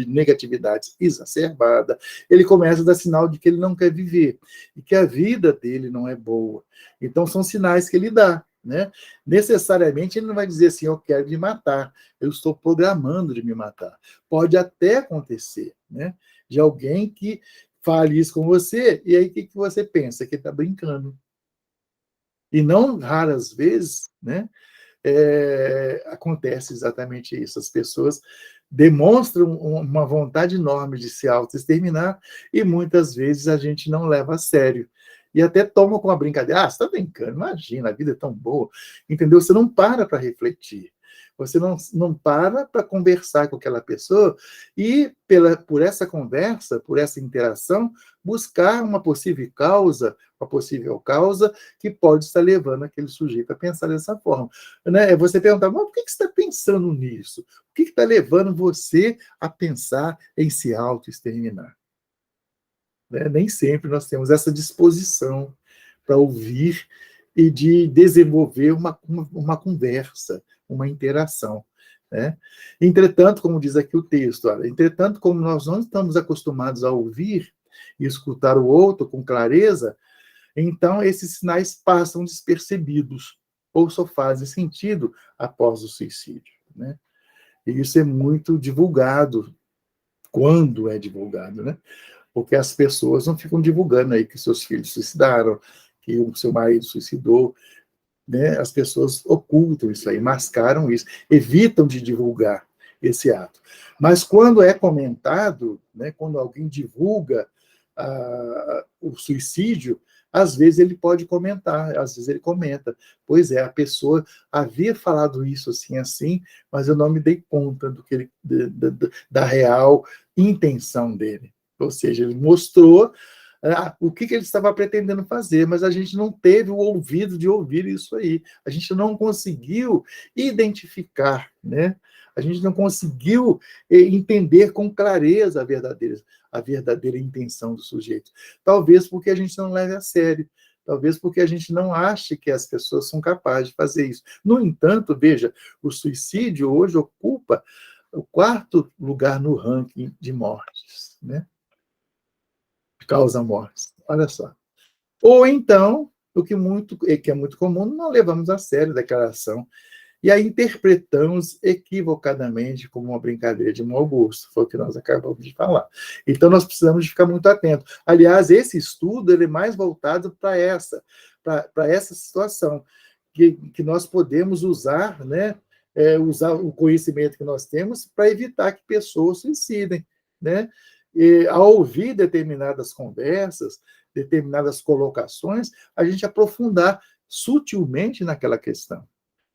A: negatividade exacerbada. Ele começa a dar sinal de que ele não quer viver e que a vida dele não é boa. Então são sinais que ele dá, né? Necessariamente ele não vai dizer assim, eu quero me matar, eu estou programando de me matar. Pode até acontecer, né? De alguém que fale isso com você, e aí o que você pensa? Que ele está brincando. E não raras vezes, né, acontece exatamente isso. As pessoas demonstram uma vontade enorme de se autoexterminar e muitas vezes a gente não leva a sério. E até toma com a brincadeira. Ah, você está brincando, imagina, a vida é tão boa. Entendeu? Você não para refletir. Você não para conversar com aquela pessoa e, por essa conversa, por essa interação, buscar uma possível causa que pode estar levando aquele sujeito a pensar dessa forma. Né? Você perguntar, mas por que você está pensando nisso? O que está levando você a pensar em se autoexterminar? Né? Nem sempre nós temos essa disposição para ouvir e de desenvolver uma conversa, uma interação. Né? Entretanto, como diz aqui o texto, olha, entretanto, como nós não estamos acostumados a ouvir e escutar o outro com clareza, então esses sinais passam despercebidos ou só fazem sentido após o suicídio. Né? E isso é muito divulgado, quando é divulgado, né? Porque as pessoas não ficam divulgando aí que seus filhos suicidaram, que o seu marido suicidou, né? As pessoas ocultam isso aí, mascaram isso, evitam de divulgar esse ato. Mas quando é comentado, né, quando alguém divulga o suicídio, às vezes ele pode comentar, às vezes ele comenta, pois é, a pessoa havia falado isso assim, mas eu não me dei conta da real intenção dele. Ou seja, ele mostrou o que ele estava pretendendo fazer, mas a gente não teve o ouvido de ouvir isso aí. A gente não conseguiu identificar, né? A gente não conseguiu entender com clareza a verdadeira intenção do sujeito. Talvez porque a gente não leve a sério. Talvez porque a gente não ache que as pessoas são capazes de fazer isso. No entanto, veja, o suicídio hoje ocupa o 4º lugar no ranking de mortes, né? Causa mortes. Olha só. Ou então, o que é muito comum, não levamos a sério a declaração e a interpretamos equivocadamente como uma brincadeira de mau gosto, foi o que nós acabamos de falar. Então, nós precisamos de ficar muito atentos. Aliás, esse estudo ele é mais voltado para essa situação, que nós podemos usar, né, usar o conhecimento que nós temos para evitar que pessoas suicidem, né? E, ao ouvir determinadas conversas, determinadas colocações, a gente aprofundar sutilmente naquela questão.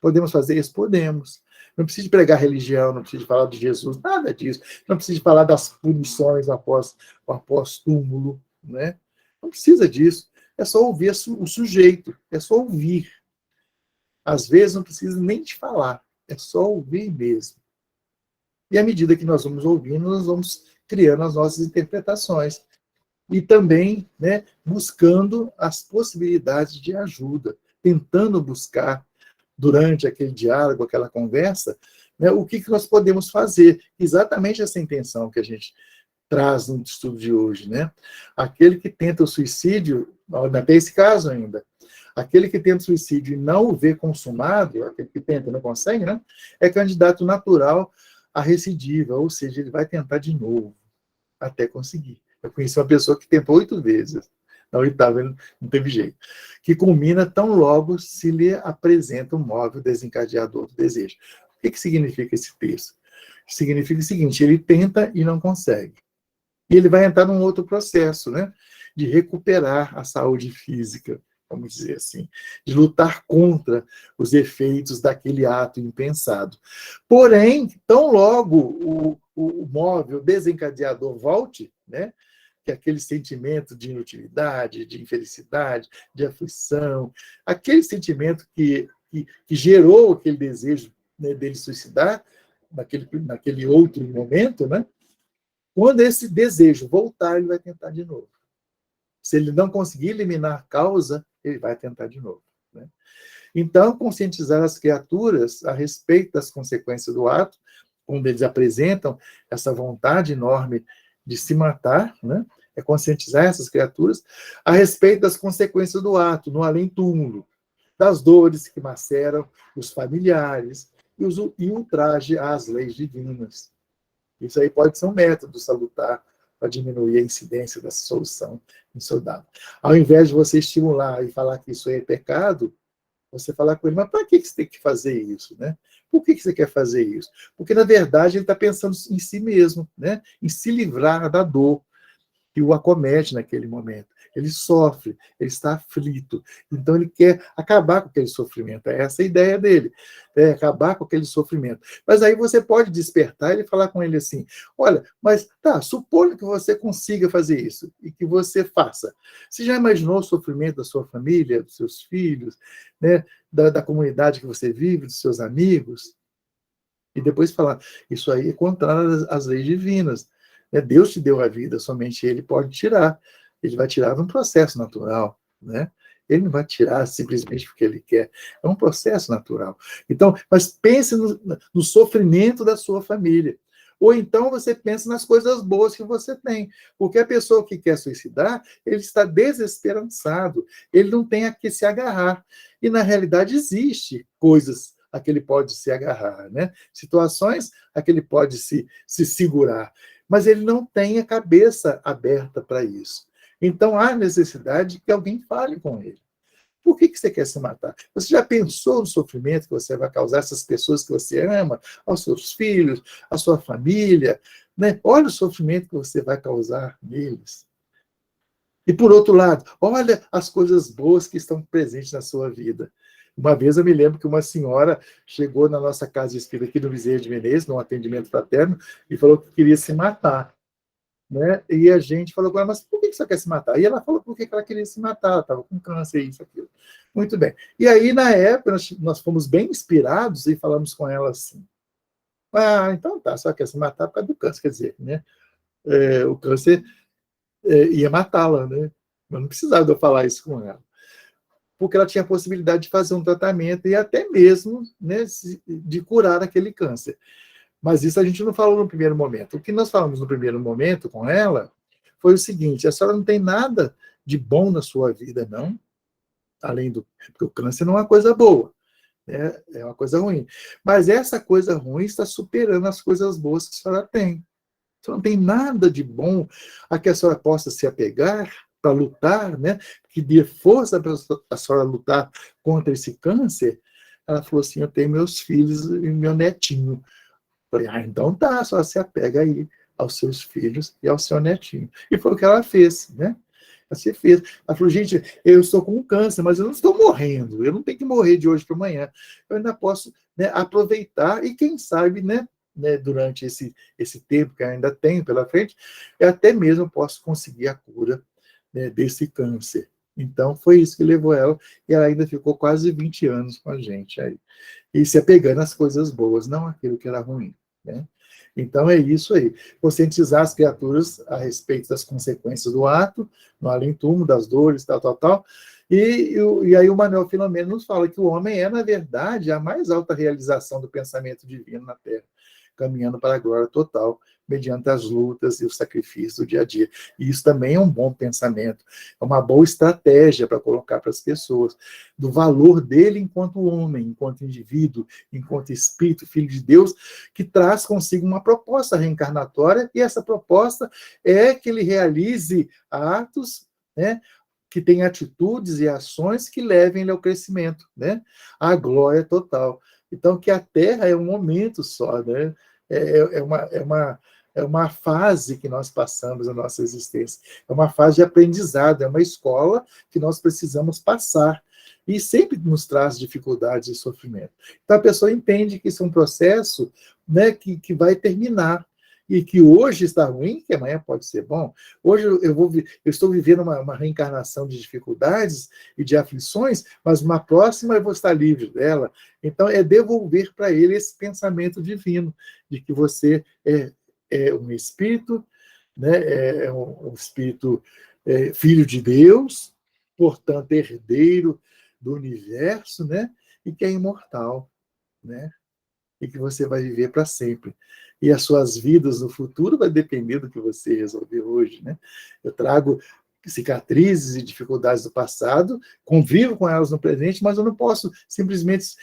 A: Podemos fazer isso? Podemos. Não precisa pregar religião, não precisa falar de Jesus, nada disso. Não precisa falar das punições após túmulo, né? Não precisa disso. É só ouvir o sujeito, é só ouvir. Às vezes não precisa nem te falar, é só ouvir mesmo. E à medida que nós vamos ouvindo, nós vamos criando as nossas interpretações. E também, né, buscando as possibilidades de ajuda, tentando buscar, durante aquele diálogo, aquela conversa, né, o que nós podemos fazer. Exatamente essa intenção que a gente traz no estudo de hoje. Né? Aquele que tenta o suicídio, até esse caso ainda, aquele que tenta o suicídio e não o vê consumado, aquele que tenta e não consegue, né, é candidato natural à recidiva, ou seja, ele vai tentar de novo, até conseguir. Eu conheci uma pessoa que tentou 8 vezes. Na 8ª ele não teve jeito. Que culmina tão logo se lhe apresenta um móvel desencadeador do desejo. O que significa esse texto? Significa o seguinte, ele tenta e não consegue. E ele vai entrar num outro processo, né? De recuperar a saúde física, vamos dizer assim, de lutar contra os efeitos daquele ato impensado. Porém, tão logo o móvel desencadeador volte, né? Que é aquele sentimento de inutilidade, de infelicidade, de aflição, aquele sentimento que gerou aquele desejo, né, dele suicidar, naquele outro momento, né? Quando esse desejo voltar, ele vai tentar de novo. Se ele não conseguir eliminar a causa, ele vai tentar de novo. Né? Então, conscientizar as criaturas a respeito das consequências do ato, quando eles apresentam essa vontade enorme de se matar, né? É conscientizar essas criaturas a respeito das consequências do ato, no além-túmulo, das dores que maceram os familiares e ultraje às leis divinas. Isso aí pode ser um método salutar para diminuir a incidência dessa solução em soldado. Ao invés de você estimular e falar que isso aí é pecado, você falar com ele, mas para que você tem que fazer isso? Né? Por que você quer fazer isso? Porque, na verdade, ele está pensando em si mesmo, né? Em se livrar da dor que o acomete naquele momento. Ele sofre, ele está aflito. Então, ele quer acabar com aquele sofrimento. É essa a ideia dele, é acabar com aquele sofrimento. Mas aí você pode despertar ele e falar com ele assim, olha, mas tá, supondo que você consiga fazer isso e que você faça. Você já imaginou o sofrimento da sua família, dos seus filhos, né, da comunidade que você vive, dos seus amigos? E depois falar, isso aí é contrário às leis divinas. Deus te deu a vida, somente Ele pode tirar. Ele vai tirar num processo natural, né? Ele não vai tirar simplesmente porque Ele quer. É um processo natural. Então, mas pense no sofrimento da sua família. Ou então você pensa nas coisas boas que você tem. Porque a pessoa que quer suicidar, ele está desesperançado. Ele não tem a que se agarrar. E, na realidade, existe coisas a que ele pode se agarrar, né? Situações a que ele pode se segurar. Mas ele não tem a cabeça aberta para isso. Então, há necessidade que alguém fale com ele. Por que você quer se matar? Você já pensou no sofrimento que você vai causar a essas pessoas que você ama, aos seus filhos, à sua família? Né? Olha o sofrimento que você vai causar neles. E, por outro lado, olha as coisas boas que estão presentes na sua vida. Uma vez eu me lembro que uma senhora chegou na nossa casa espírita aqui no Bezerra de Menezes, num atendimento fraterno, e falou que queria se matar. Né? E a gente falou com ela, mas por que você quer se matar? E ela falou por que ela queria se matar, ela estava com câncer, isso, aquilo. Muito bem. E aí, na época, nós fomos bem inspirados e falamos com ela assim, então tá, só quer se matar por causa do câncer, quer dizer, né? O câncer ia matá-la, né? Eu não precisava de eu falar isso com ela. Porque ela tinha a possibilidade de fazer um tratamento e até mesmo, né, de curar aquele câncer. Mas isso a gente não falou no primeiro momento. O que nós falamos no primeiro momento com ela foi o seguinte, a senhora não tem nada de bom na sua vida, não, além do... Porque o câncer não é uma coisa boa, né? É uma coisa ruim. Mas essa coisa ruim está superando as coisas boas que a senhora tem. A senhora não tem nada de bom a que a senhora possa se apegar para lutar, né? Que dê força para a senhora lutar contra esse câncer. Ela falou assim, eu tenho meus filhos e meu netinho. Falei, então tá, só se apega aí aos seus filhos e ao seu netinho. E foi o que ela fez, né? Você fez. Ela falou, gente, eu estou com câncer, mas eu não estou morrendo. Eu não tenho que morrer de hoje para amanhã. Eu ainda posso, né, aproveitar e, quem sabe, durante esse tempo que eu ainda tenho pela frente, eu até mesmo posso conseguir a cura, né, desse câncer. Então, foi isso que levou ela, e ela ainda ficou quase 20 anos com a gente aí. E se apegando às coisas boas, não aquilo que era ruim, né? Então, é isso aí. Conscientizar as criaturas a respeito das consequências do ato, no além-túmulo, das dores, tal, tal, tal. E aí o Manuel Filomeno nos fala que o homem é, na verdade, a mais alta realização do pensamento divino na Terra, caminhando para a glória total, mediante as lutas e os sacrifícios do dia a dia. E isso também é um bom pensamento, é uma boa estratégia para colocar para as pessoas, do valor dele enquanto homem, enquanto indivíduo, enquanto espírito, filho de Deus, que traz consigo uma proposta reencarnatória, e essa proposta é que ele realize atos, né, que tenha atitudes e ações que levem ele ao crescimento, né, à glória total. Então, que a Terra é um momento só, né? É uma fase que nós passamos na nossa existência. É uma fase de aprendizado, é uma escola que nós precisamos passar. E sempre nos traz dificuldades e sofrimento. Então, a pessoa entende que isso é um processo, né, que vai terminar. E que hoje está ruim, que amanhã pode ser bom. Hoje eu estou vivendo uma reencarnação de dificuldades e de aflições, mas uma próxima eu vou estar livre dela. Então, é devolver para ele esse pensamento divino, de que você é um espírito, né, é um espírito filho de Deus, portanto, herdeiro do universo, né, e que é imortal, né, e que você vai viver para sempre. E as suas vidas no futuro vai depender do que você resolver hoje, né? Eu trago cicatrizes e dificuldades do passado, convivo com elas no presente, mas eu não posso simplesmente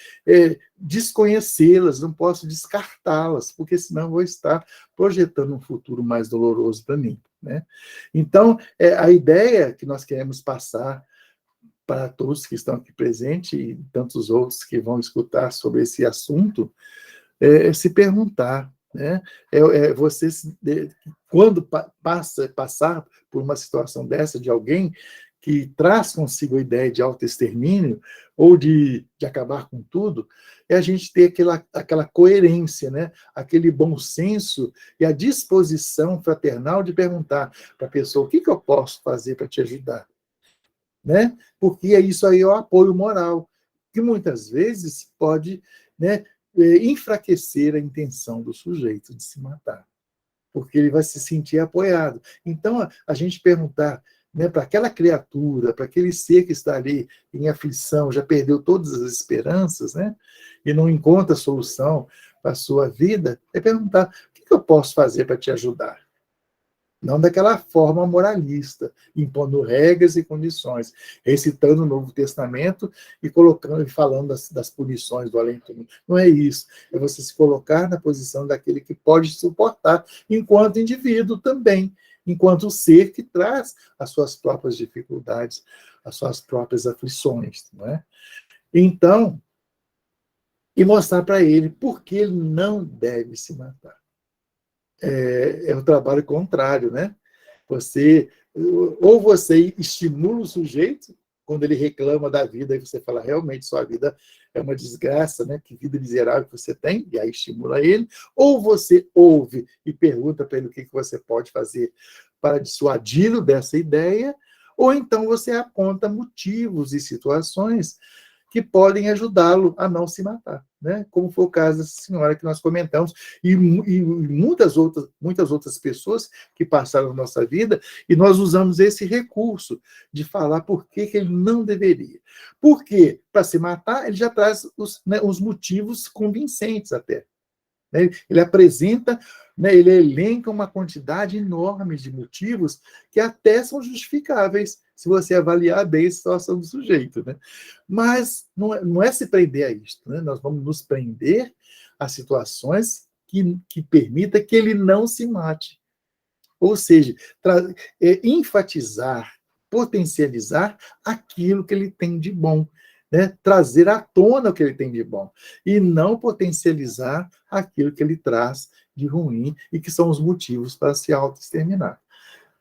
A: desconhecê-las, não posso descartá-las, porque senão eu vou estar projetando um futuro mais doloroso para mim, né? Então, a ideia que nós queremos passar para todos que estão aqui presentes e tantos outros que vão escutar sobre esse assunto, se perguntar, né? Você, quando passar por uma situação dessa de alguém que traz consigo a ideia de autoextermínio ou de acabar com tudo, é a gente ter aquela coerência, né? Aquele bom senso e a disposição fraternal de perguntar para a pessoa o que eu posso fazer para te ajudar, né? Porque isso aí é o apoio moral, que muitas vezes pode, né, enfraquecer a intenção do sujeito de se matar, porque ele vai se sentir apoiado. Então, a gente perguntar, né, para aquela criatura, para aquele ser que está ali em aflição, já perdeu todas as esperanças, né, e não encontra solução para a sua vida, é perguntar, o que eu posso fazer para te ajudar? Não daquela forma moralista, impondo regras e condições, recitando o Novo Testamento e colocando e falando das punições do além-túmulo. Não é isso. É você se colocar na posição daquele que pode suportar, enquanto indivíduo também, enquanto ser que traz as suas próprias dificuldades, as suas próprias aflições. Não é? Então, e mostrar para ele por que ele não deve se matar. É o trabalho contrário, né? Ou você estimula o sujeito quando ele reclama da vida e você fala, realmente sua vida é uma desgraça, né? Que vida miserável que você tem, e aí estimula ele, ou você ouve e pergunta para ele o que você pode fazer para dissuadi-lo dessa ideia, ou então você aponta motivos e situações que podem ajudá-lo a não se matar, né? Como foi o caso dessa senhora que nós comentamos, e muitas outras pessoas que passaram na nossa vida, e nós usamos esse recurso de falar por que ele não deveria. Porque, para se matar, ele já traz os motivos convincentes até. Né? Ele apresenta, né, ele elenca uma quantidade enorme de motivos que até são justificáveis se você avaliar bem a situação do sujeito. Né? Mas não é se prender a isso. Né? Nós vamos nos prender a situações que permita que ele não se mate. Ou seja, enfatizar, potencializar aquilo que ele tem de bom, né? Trazer à tona o que ele tem de bom, e não potencializar aquilo que ele traz de ruim e que são os motivos para se autoexterminar.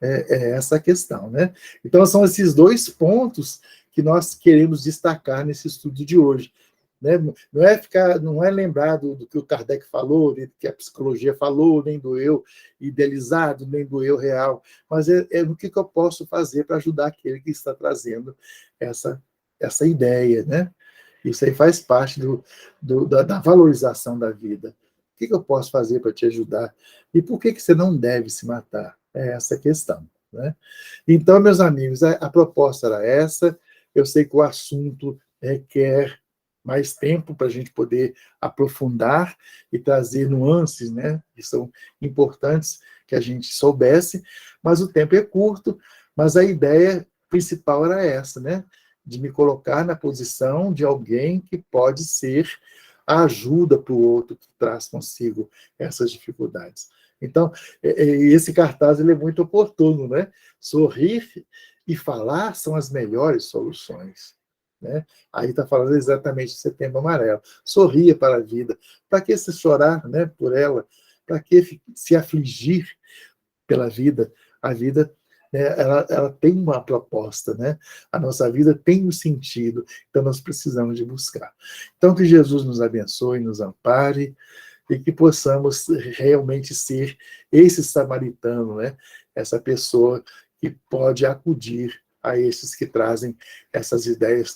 A: é essa a questão, né? Então, são esses dois pontos que nós queremos destacar nesse estudo de hoje. Né? Não é lembrar do que o Kardec falou, do que a psicologia falou, nem do eu idealizado, nem do eu real, mas é no que eu posso fazer para ajudar aquele que está trazendo essa ideia, né? Isso aí faz parte da valorização da vida. O que eu posso fazer para te ajudar? E por que você não deve se matar? É essa a questão, né? Então, meus amigos, a proposta era essa. Eu sei que o assunto requer mais tempo para a gente poder aprofundar e trazer nuances, né, que são importantes que a gente soubesse, mas o tempo é curto, mas a ideia principal era essa, né, de me colocar na posição de alguém que pode ser a ajuda para o outro que traz consigo essas dificuldades. Então, esse cartaz ele é muito oportuno, né? Sorrir e falar são as melhores soluções. Né? Aí está falando exatamente de Setembro Amarelo. Sorria para a vida. Para que se chorar, né, por ela? Para que se afligir pela vida? A vida, né, ela tem uma proposta, né? A nossa vida tem um sentido, então nós precisamos de buscar. Então que Jesus nos abençoe, nos ampare e que possamos realmente ser esse samaritano, né? Essa pessoa que pode acudir a esses que trazem essas ideias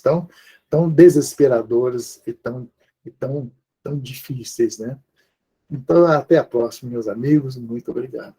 A: tão desesperadoras e tão difíceis, né? Então, até a próxima, meus amigos. Muito obrigado.